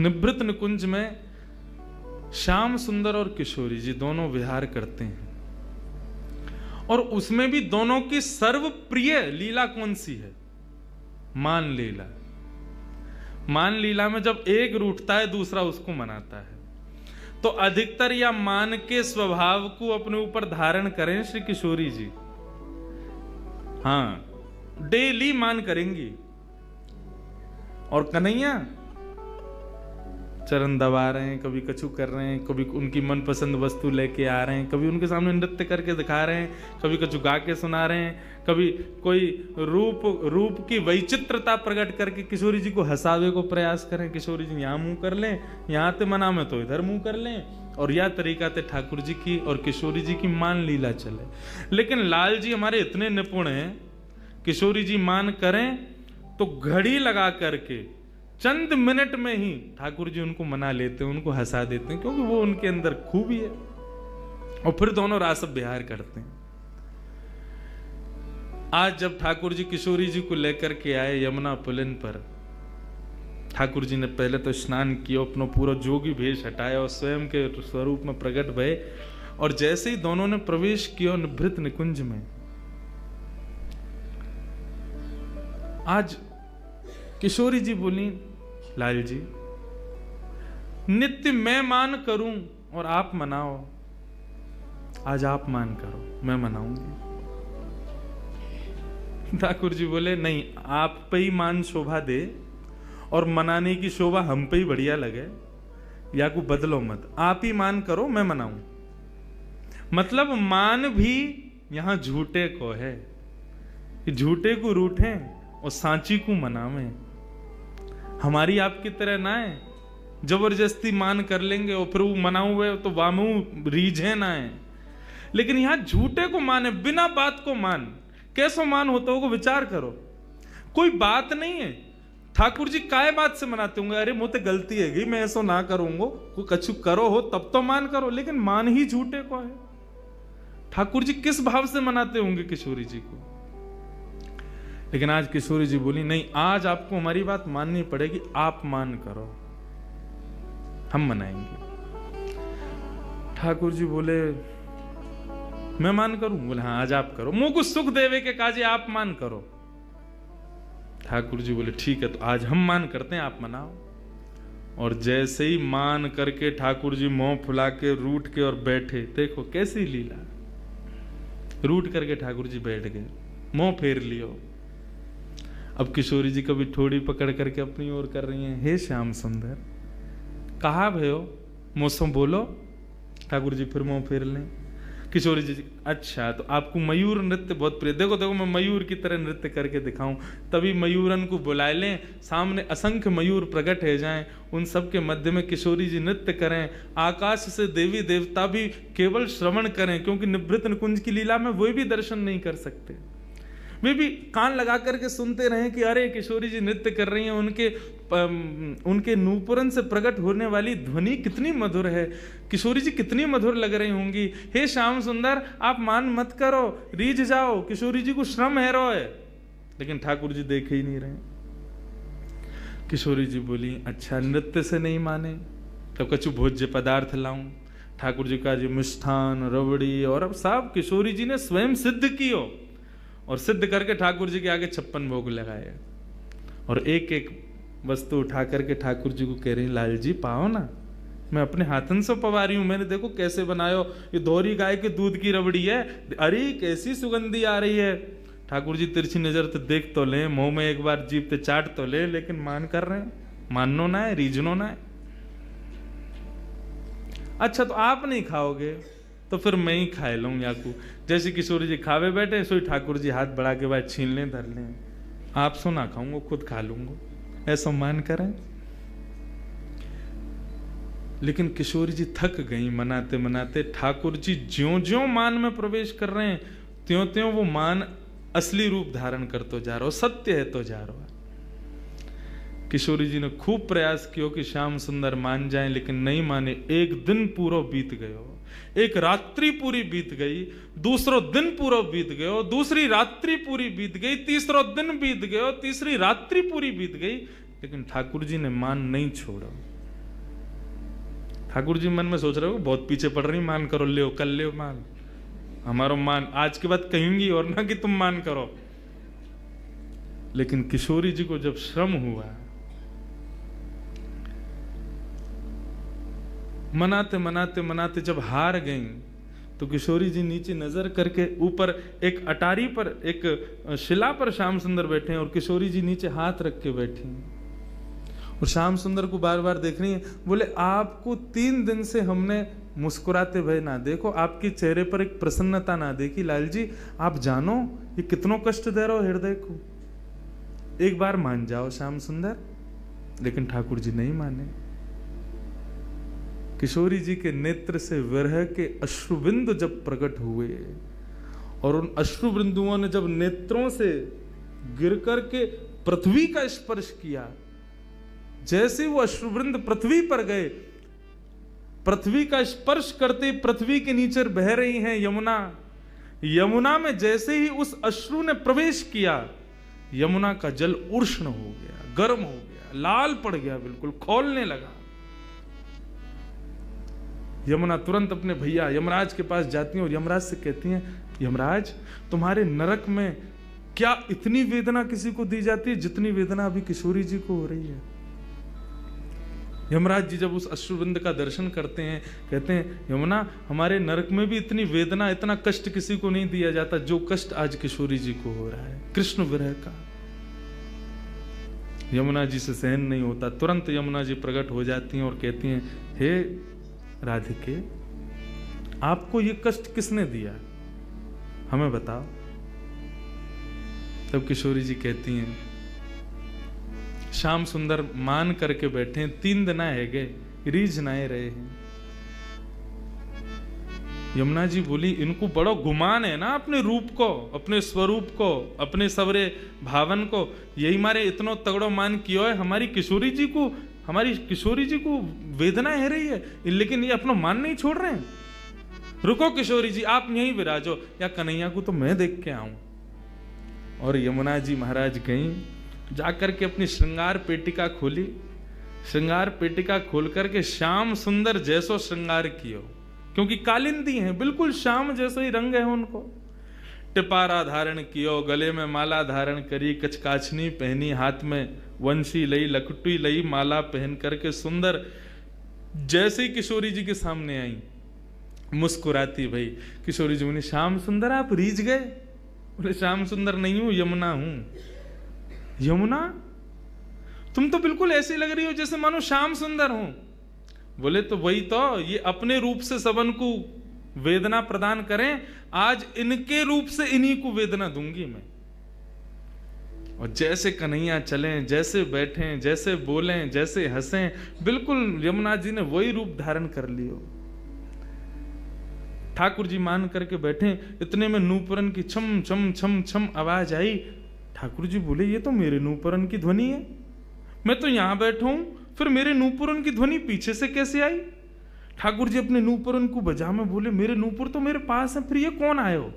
निभृत निकुंज में श्याम सुंदर और किशोरी जी दोनों विहार करते हैं, और उसमें भी दोनों की सर्वप्रिय लीला कौन सी है? मान लीला। मान लीला में जब एक रूठता है दूसरा उसको मनाता है, तो अधिकतर या मान के स्वभाव को अपने ऊपर धारण करें श्री किशोरी जी। हाँ, डेली मान करेंगी। और कन्हैया चरण दबा रहे हैं, कभी कछु कर रहे हैं, कभी उनकी मनपसंद वस्तु लेके आ रहे हैं, कभी उनके सामने नृत्य करके दिखा रहे हैं, कभी कछु गा के सुना रहे हैं, कभी कोई रूप की वैचित्रता प्रकट करके किशोरी जी को हंसावे को प्रयास करें। किशोरी जी यहाँ मुंह कर लें, यहाँ ते मना में तो इधर मुंह कर लें, और यह तरीका ते ठाकुर जी की और किशोरी जी की मान लीला चले। लेकिन लाल जी हमारे इतने निपुण हैं, किशोरी जी मान करें तो घड़ी लगा करके चंद मिनट में ही ठाकुर जी उनको मना लेते हैं, उनको हंसा देते हैं, क्योंकि वो उनके अंदर खूबी है। और फिर दोनों रास विहार करते हैं। आज जब ठाकुर जी किशोरी जी को लेकर के आए यमुना पुलिन पर, ठाकुर जी ने पहले तो स्नान किया, अपना पूरा जोगी भेष हटाया और स्वयं के स्वरूप में प्रकट भये। और जैसे ही दोनों ने प्रवेश किया निभृत निकुंज में, आज किशोरी जी बोली, लाल जी नित्य मैं मान करूं और आप मनाओ, आज आप मान करो, मैं मनाऊंगी। ठाकुर जी बोले नहीं, आप पे ही मान शोभा दे और मनाने की शोभा हम पे ही बढ़िया लगे, या को बदलो मत, आप ही मान करो, मैं मनाऊं। मतलब मान भी यहां झूठे को है, झूठे को रूठे और सांची को मनावे। हमारी आपकी तरह ना है जबरदस्ती मान कर लेंगे और फिर वो मनाऊ हुए तो वामू रीझे ना है। लेकिन यहां झूठे को माने, बिना बात को मान। कैसो मान होता होगा विचार करो, कोई बात नहीं है। ठाकुर जी काय बात से मनाते होंगे, अरे मुझे गलती है गई, मैं ऐसा ना करूंगा, कोई कछु करो हो तब तो मान करो, लेकिन मान ही झूठे को है। ठाकुर जी किस भाव से मनाते होंगे किशोरी जी को। लेकिन आज किशोरी जी बोली नहीं, आज आपको हमारी बात माननी पड़ेगी, आप मान करो, हम मनाएंगे। ठाकुर जी बोले मैं मान करूं? बोले हाँ आज आप करो, मुंह को सुख देवे के काजे आप मान करो। ठाकुर जी बोले ठीक है, तो आज हम मान करते हैं, आप मनाओ। और जैसे ही मान करके ठाकुर जी मुंह फुला के रूठ के और बैठे, देखो कैसी लीला, रूठ करके ठाकुर जी बैठ गए, मुंह फेर लियो। अब किशोरी जी कभी ठोड़ी पकड़ करके अपनी ओर कर रही हैं, हे श्याम सुंदर कहा भयो, मुझसे बोलो। ठाकुर जी फिर मुंह फेर लें। किशोरी जी अच्छा, तो आपको मयूर नृत्य बहुत प्रिय, देखो देखो मैं मयूर की तरह नृत्य करके दिखाऊं, तभी मयूरन को बुला लें, सामने असंख्य मयूर प्रकट हो जाएं, उन सब के मध्य में किशोरी जी नृत्य करें, आकाश से देवी देवता भी केवल श्रवण करें, क्योंकि निभृत निकुंज की लीला में वे भी दर्शन नहीं कर सकते, वे भी कान लगा करके सुनते रहे कि अरे किशोरी जी नृत्य कर रही हैं, उनके नूपुरन से प्रकट होने वाली ध्वनि कितनी मधुर है, किशोरी जी कितनी मधुर लग रही होंगी। हे श्याम सुंदर आप मान मत करो, रीझ जाओ, किशोरी जी को श्रम है रोए। लेकिन ठाकुर जी देखे ही नहीं रहे। किशोरी जी बोली अच्छा नृत्य से नहीं माने तो कछु भोज्य पदार्थ लाऊं। ठाकुर जी का जी मिष्ठान रबड़ी और अब सब किशोरी जी ने स्वयं सिद्ध कियो, और सिद्ध करके ठाकुर जी के आगे 56 भोग लगाए, और एक एक वस्तु उठा करके ठाकुर जी को कह रही लाल जी पाओ ना, मैं अपने हाथन से पवा रही हूं, मैंने देखो कैसे बनायो, ये दोहरी गाय के दूध की रबड़ी है, अरे कैसी सुगंधी आ रही है। ठाकुर जी तिरछी नजर तो देख तो ले, मुंह में एक बार जीभ ते चाट तो ले, लेकिन मान कर रहे हैं, माननो ना है, रीझनो ना है। अच्छा तो आप नहीं खाओगे तो फिर मैं ही खाए लूँ याकू। जैसे किशोरी जी खावे बैठे, सोई ठाकुर जी हाथ बढ़ा के बाद छीन लें धर लें, आप सो ना खाऊंगा खुद खा लूंगा, ऐसा मान करें। लेकिन किशोरी जी थक गई मनाते मनाते। ठाकुर जी ज्यों ज्यों मान में प्रवेश कर रहे हैं त्यों त्यों वो मान असली रूप धारण करते जा रहा हो, सत्य है तो जा रहा है। किशोरी जी ने खूब प्रयास किया कि श्याम सुंदर मान जाएं, लेकिन नहीं माने। एक दिन पूरा बीत गयो, एक रात्रि पूरी बीत गई, दूसरो दिन पूरा बीत गयो, दूसरी रात्रि पूरी बीत गई, तीसरो दिन बीत गयो, तीसरी रात्रि पूरी बीत गई, लेकिन ठाकुर जी ने मान नहीं छोड़ा। ठाकुर जी मन में सोच रहे हो बहुत पीछे पड़ रही, मान करो, ले कल ले मान, हमारो मान, आज के बाद कहेंगी और ना कि तुम मान करो। लेकिन किशोरी जी को जब श्रम हुआ, मनाते मनाते मनाते जब हार गई, तो किशोरी जी नीचे नजर करके ऊपर एक अटारी पर, एक शिला पर श्याम सुंदर बैठे हैं और किशोरी जी नीचे हाथ रख के बैठी हैं और श्याम सुंदर को बार बार देख रही है। बोले आपको 3 दिन से हमने मुस्कुराते हुए ना देखो, आपके चेहरे पर एक प्रसन्नता ना देखी, लाल जी आप जानो ये कितनों कष्ट दे रहे हो हृदय को, एक बार मान जाओ श्याम सुंदर। लेकिन ठाकुर जी नहीं माने। किशोरी जी के नेत्र से विरह के अश्रुबिंदु जब प्रकट हुए और उन अश्रुबिंदुओं ने जब नेत्रों से गिर करके पृथ्वी का स्पर्श किया, जैसे वो अश्रुबिंद पृथ्वी पर गए, पृथ्वी का स्पर्श करते पृथ्वी के नीचे बह रही हैं यमुना, यमुना में जैसे ही उस अश्रु ने प्रवेश किया, यमुना का जल उष्ण हो गया, गर्म हो गया, लाल पड़ गया, बिल्कुल खौलने लगा। यमुना तुरंत अपने भैया यमराज के पास जाती हैं और यमराज से कहती हैं, यमराज तुम्हारे नरक में क्या इतनी वेदना किसी को दी जाती है जितनी वेदना अभी किशोरी जी को हो रही है। यमराज जी जब उस अश्रुबिंद का दर्शन करते हैं, कहते हैं यमुना हमारे नरक में भी इतनी वेदना, इतना कष्ट किसी को नहीं दिया जाता जो कष्ट आज किशोरी जी को हो रहा है, कृष्ण विरह का। यमुना जी से सहन नहीं होता, तुरंत यमुना जी प्रकट हो जाती हैं और कहती हैं, हे राधिके आपको ये कष्ट किसने दिया, हमें बताओ। तब किशोरी जी कहती हैं, श्याम सुंदर मान करके बैठे, 3 दिन है गए, रीझ नाए रहे हैं। यमुना जी बोली, इनको बड़ो गुमान है ना अपने रूप को, अपने स्वरूप को, अपने सवरे भावन को, यही मारे इतनो तगड़ो मान कियो है। हमारी किशोरी जी को वेदना है रही है, लेकिन ये अपना मान नहीं छोड़ रहे हैं। रुको किशोरी जी आप यहीं विराजो, या कन्हैया को तो मैं देख के आऊं। और यमुना जी महाराज गई, जाकर के अपनी श्रृंगार पेटिका खोली, श्रृंगार पेटिका खोल करके श्याम सुंदर जैसो श्रृंगार कियो, क्योंकि कालिंदी हैं, बिल्कुल श्याम जैसे ही रंग है उनको। टिपारा धारण कियो, गले में माला धारण करी, कचकाछनी पहनी, हाथ में वंशी लई, लकटी लई, माला पहन करके सुंदर जैसे ही किशोरी जी के सामने आई, मुस्कुराती भाई। किशोरी जी बोली, श्याम सुंदर आप रीझ गए? बोले श्याम सुंदर नहीं हूं, यमुना हूं। यमुना तुम तो बिल्कुल ऐसे लग रही हो जैसे मानो श्याम सुंदर हो। बोले तो वही तो, ये अपने रूप से सबन को वेदना प्रदान करें, आज इनके रूप से इन्हीं को वेदना दूंगी मैं। और जैसे कन्हैया चलें, जैसे बैठें, जैसे बोलें, जैसे हंसें, बिल्कुल यमुना जी ने वही रूप धारण कर लियो। ठाकुर जी मान करके बैठे, इतने में नूपुरन की छम छम छम छम आवाज आई। ठाकुर जी बोले, ये तो मेरे नूपुरन की ध्वनि है, मैं तो यहां बैठा हूं, फिर मेरे नूपुरन की ध्वनि पीछे से कैसे आई? ठाकुर जी अपने नूपुरन को बजा में बोले, मेरे नूपुर तो मेरे पास है, फिर ये कौन आए हो?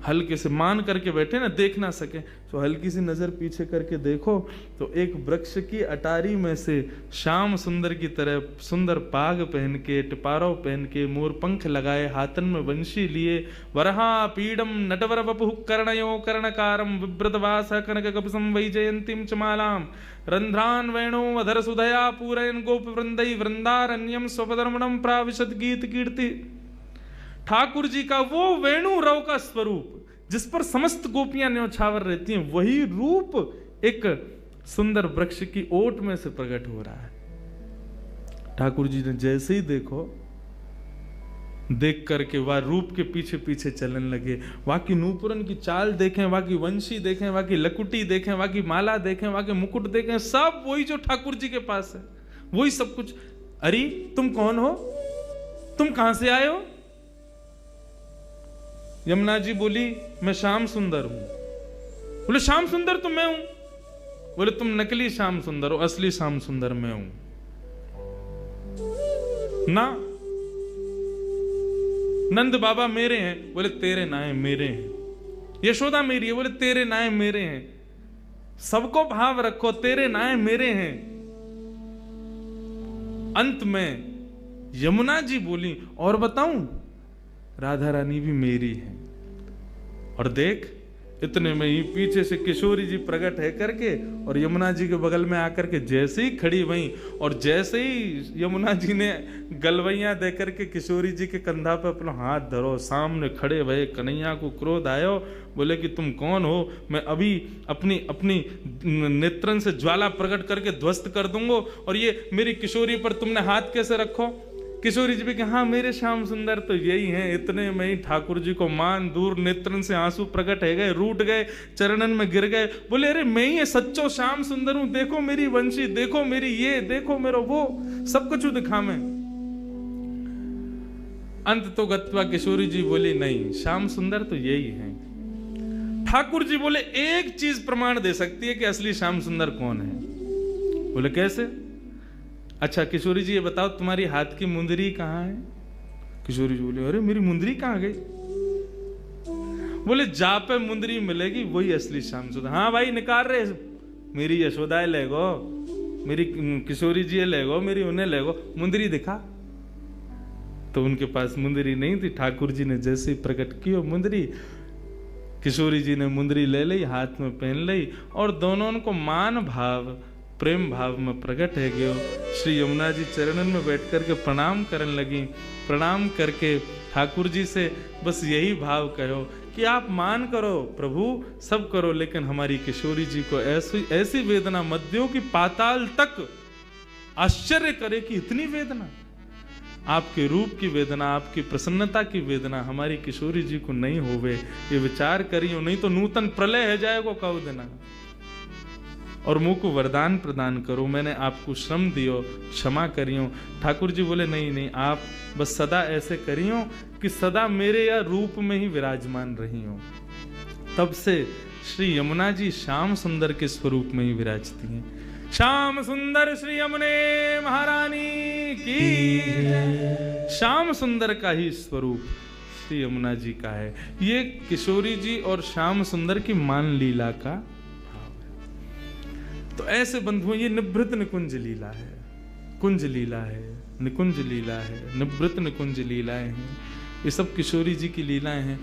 हल्के से मान करके बैठे ना, देख ना सके, तो हल्की सी नजर पीछे करके देखो तो एक वृक्ष की अटारी में से श्याम सुंदर की तरह सुंदर पाग पहन के, टिपारो पहन के, मोर पंख लगाए, हाथन में वंशी लिए, वरहा पीडम नटवर वपुः कर्णयो कर्णकारम विव्रतवास कनक कपसम वैजयंतीम चमालाम रंध्रान वेणो अधर सुधया पूरयन गोप वृंदई वृंदारण्यम स्वपदर्मणम प्राविशद गीत कीर्ति। ठाकुर जी का वो वेणु रव का स्वरूप जिस पर समस्त गोपियां न्योछावर रहती हैं, वही रूप एक सुंदर वृक्ष की ओट में से प्रकट हो रहा है। ठाकुर जी ने जैसे ही देखो, देख करके वह रूप के पीछे पीछे चलने लगे। वहां की नूपुरन की चाल देखें, वहां की वंशी देखें, वहां की लकुटी देखें, वहां की माला देखें, वहां के मुकुट देखें, सब वही जो ठाकुर जी के पास है, वही सब कुछ। अरे तुम कौन हो, तुम कहां से आए हो? यमुना जी बोली, मैं श्याम सुंदर हूं। बोले श्याम सुंदर तो मैं हूं। बोले तुम नकली श्याम सुंदर हो, असली श्याम सुंदर मैं हूं ना। नंद बाबा मेरे हैं। बोले तेरे नाए मेरे हैं। यशोदा मेरी है। बोले तेरे नाए मेरे हैं। सबको भाव रखो, तेरे नाए मेरे हैं। अंत में यमुना जी बोली, और बताऊं, राधा रानी भी मेरी है। और देख, इतने में ही पीछे से किशोरी जी प्रकट है करके और यमुना जी के बगल में आकर के जैसे ही खड़ी वहीं, और जैसे ही यमुना जी ने गलवैया दे करके किशोरी जी के कंधा पे अपना हाथ धरो, सामने खड़े भये कन्हैया को क्रोध आयो, बोले कि तुम कौन हो, मैं अभी अपनी अपनी नेत्रन से ज्वाला प्रकट करके ध्वस्त कर दूंगा, और ये मेरी किशोरी पर तुमने हाथ कैसे रखो। किशोरी जी भी कि हाँ मेरे श्याम सुंदर तो यही हैं। इतने में ही ठाकुर जी को मान दूर नेत्रन से आंसू प्रकट है गए, रूठ गए, चरणन में गिर गए, बोले अरे मैं ही सच्चो श्याम सुंदर हूं, देखो मेरी वंशी, देखो मेरी ये, देखो मेरा वो, सब कुछ दिखा मैं। अंत तो गत्वा किशोरी जी बोली नहीं, श्याम सुंदर तो यही है। ठाकुर जी बोले एक चीज प्रमाण दे सकती है कि असली श्याम सुंदर कौन है। बोले कैसे। अच्छा किशोरी जी ये बताओ तुम्हारी हाथ की मुंदरी कहाँ है। किशोरी जी बोले अरे मेरी मुंदरी कहाँ गई। बोले जा पे मुंदरी मिलेगी वही असली श्याम सुंदर। हाँ भाई निकाल रहे, मेरी यशोदा ले गो, मेरी किशोरी जी ले गो, मेरी उन्हें ले गो, मुंदरी दिखा। तो उनके पास मुंदरी नहीं थी। ठाकुर जी ने जैसे प्रकट की मुंदरी, किशोरी जी ने मुंदरी ले ली, हाथ में पहन ली, और दोनों को मान भाव प्रेम भाव में प्रकट है गयो। श्री यमुना जी चरणन में बैठ करके प्रणाम करने लगी। प्रणाम करके ठाकुर जी से बस यही भाव कहो कि आप मान करो प्रभु, सब करो, लेकिन हमारी किशोरी जी को ऐसी ऐसी वेदना मत दो कि पाताल तक आश्चर्य करे कि इतनी वेदना। आपके रूप की वेदना, आपकी प्रसन्नता की वेदना हमारी किशोरी जी को नहीं होवे, ये विचार करियो, नहीं तो नूतन प्रलय है जाएगो कऊ देना। और मुंह को वरदान प्रदान करो, मैंने आपको श्रम दियो, क्षमा करियो। ठाकुर जी बोले नहीं नहीं, आप बस सदा ऐसे करियो कि सदा मेरे या रूप में ही विराजमान रही हो। तब से श्री यमुना जी श्याम सुंदर के स्वरूप में ही विराजती हैं। श्याम सुंदर श्री यमुने महारानी की। श्याम सुंदर का ही स्वरूप श्री यमुना जी का है। ये किशोरी जी और श्याम सुंदर की मान लीला का। तो ऐसे बंधुओं ये निभृत निकुंज लीला है, कुंज लीला है, निकुंज लीला है, निभृत निकुंज लीलाएं हैं, ये सब किशोरी जी की लीलाएं हैं।